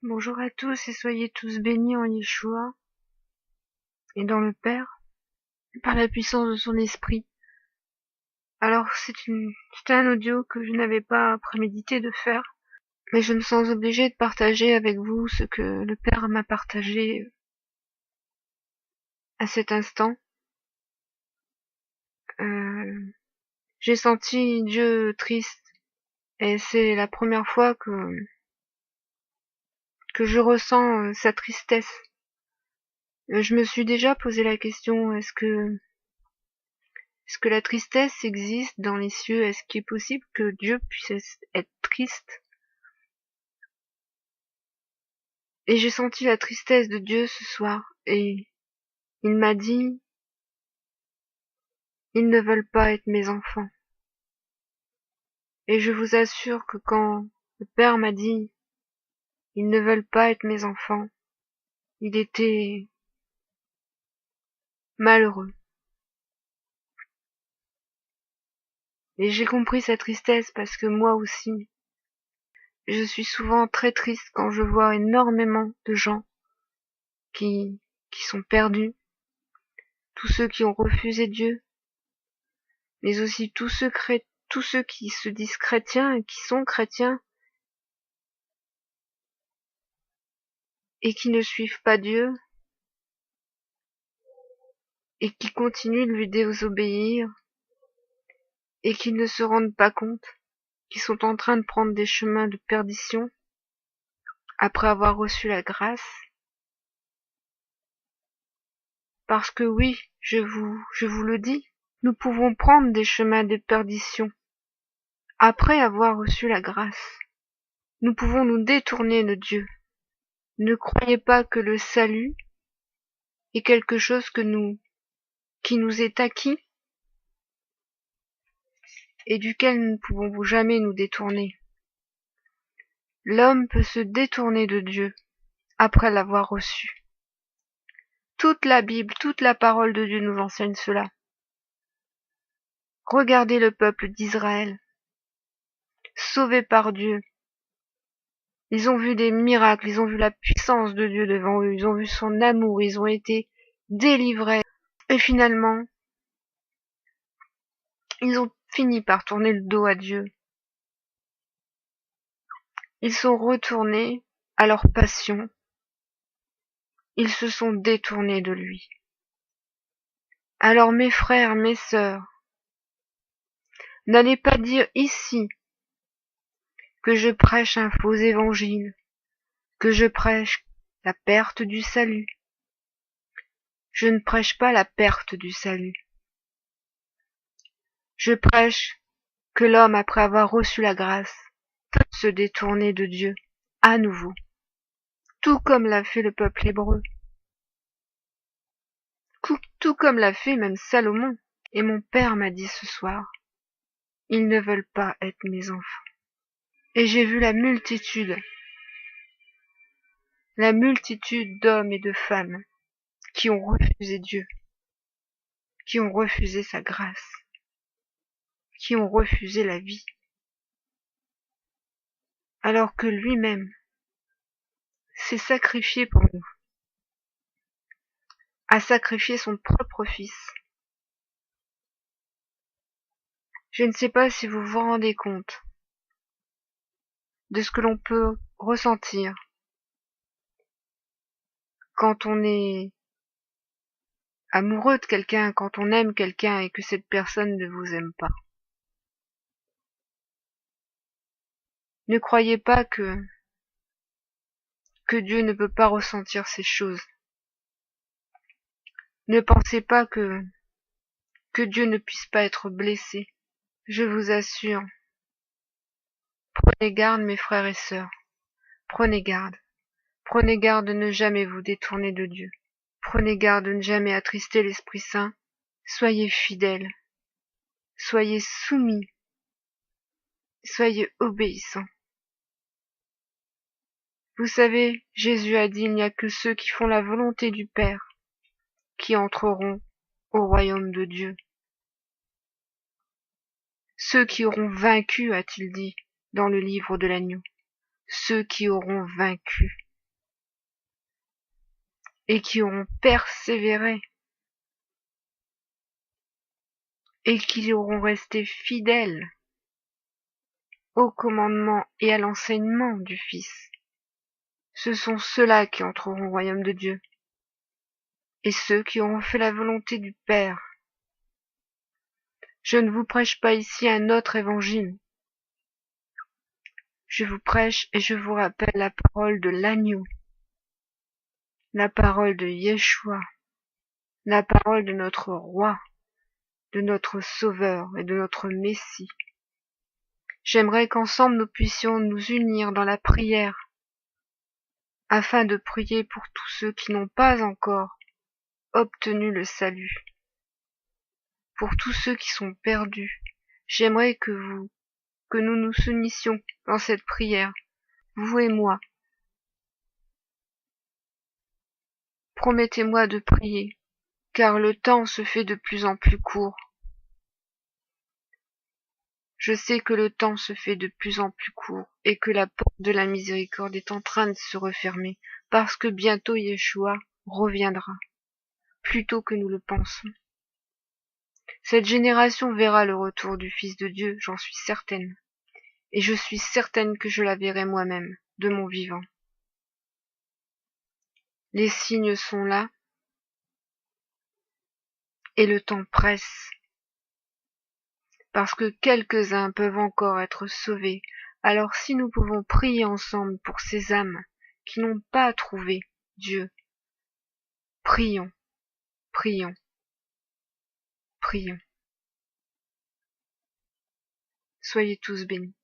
Bonjour à tous et soyez tous bénis en Yeshua et dans le Père, par la puissance de son esprit. Alors c'est un audio que je n'avais pas prémédité de faire, mais je me sens obligée de partager avec vous ce que le Père m'a partagé à cet instant. J'ai senti Dieu triste et c'est la première fois que je ressens sa tristesse. Je me suis déjà posé la question, est-ce que la tristesse existe dans les cieux? Est-ce qu'il est possible que Dieu puisse être triste? Et j'ai senti la tristesse de Dieu ce soir, et il m'a dit, ils ne veulent pas être mes enfants. Et je vous assure que quand le Père m'a dit, ils ne veulent pas être mes enfants, il était malheureux. Et j'ai compris sa tristesse parce que moi aussi, je suis souvent très triste quand je vois énormément de gens qui sont perdus, tous ceux qui ont refusé Dieu, mais aussi tous ceux qui se disent chrétiens et qui sont chrétiens et qui ne suivent pas Dieu et qui continuent de lui désobéir et qui ne se rendent pas compte qu'ils sont en train de prendre des chemins de perdition après avoir reçu la grâce. Parce que oui, je vous le dis, nous pouvons prendre des chemins de perdition après avoir reçu la grâce. Nous pouvons nous détourner de Dieu. Ne croyez pas que le salut est quelque chose qui nous est acquis et duquel nous ne pouvons jamais nous détourner. L'homme peut se détourner de Dieu après l'avoir reçu. Toute la Bible, toute la parole de Dieu nous enseigne cela. Regardez le peuple d'Israël, sauvé par Dieu. Ils ont vu des miracles, ils ont vu la puissance de Dieu devant eux, ils ont vu son amour, ils ont été délivrés. Et finalement, ils ont fini par tourner le dos à Dieu. Ils sont retournés à leur passion. Ils se sont détournés de lui. Alors mes frères, mes sœurs, n'allez pas dire ici que je prêche un faux évangile, que je prêche la perte du salut. Je ne prêche pas la perte du salut. Je prêche que l'homme, après avoir reçu la grâce, peut se détourner de Dieu à nouveau, tout comme l'a fait le peuple hébreu, tout comme l'a fait même Salomon. Et mon Père m'a dit ce soir, ils ne veulent pas être mes enfants. Et j'ai vu la multitude d'hommes et de femmes qui ont refusé Dieu, qui ont refusé sa grâce, qui ont refusé la vie, alors que lui-même s'est sacrifié pour nous, a sacrifié son propre fils. Je ne sais pas si vous vous rendez compte de ce que l'on peut ressentir quand on est amoureux de quelqu'un, quand on aime quelqu'un et que cette personne ne vous aime pas. Ne croyez pas que Dieu ne peut pas ressentir ces choses. Ne pensez pas que Dieu ne puisse pas être blessé. Je vous assure, prenez garde mes frères et sœurs, prenez garde. Prenez garde de ne jamais vous détourner de Dieu. Prenez garde de ne jamais attrister l'Esprit Saint. Soyez fidèles, soyez soumis, soyez obéissants. Vous savez, Jésus a dit, il n'y a que ceux qui font la volonté du Père qui entreront au royaume de Dieu. Ceux qui auront vaincu, a-t-il dit dans le livre de l'agneau. Ceux qui auront vaincu. et qui auront persévéré et qui auront resté fidèles au commandement et à l'enseignement du Fils. Ce sont ceux-là qui entreront au royaume de Dieu, et ceux qui auront fait la volonté du Père. Je ne vous prêche pas ici un autre évangile. Je vous prêche et je vous rappelle la parole de l'agneau, la parole de Yeshua, la parole de notre roi, de notre sauveur et de notre Messie. J'aimerais qu'ensemble nous puissions nous unir dans la prière, afin de prier pour tous ceux qui n'ont pas encore obtenu le salut, pour tous ceux qui sont perdus. J'aimerais que nous nous unissions dans cette prière, vous et moi. Promettez-moi de prier, car le temps se fait de plus en plus court. Je sais que le temps se fait de plus en plus court et que la porte de la miséricorde est en train de se refermer, parce que bientôt Yeshua reviendra, plus tôt que nous le pensons. Cette génération verra le retour du Fils de Dieu, j'en suis certaine, et je suis certaine que je la verrai moi-même, de mon vivant. Les signes sont là, et le temps presse, parce que quelques-uns peuvent encore être sauvés. Alors si nous pouvons prier ensemble pour ces âmes qui n'ont pas trouvé Dieu, prions, prions, prions. Soyez tous bénis.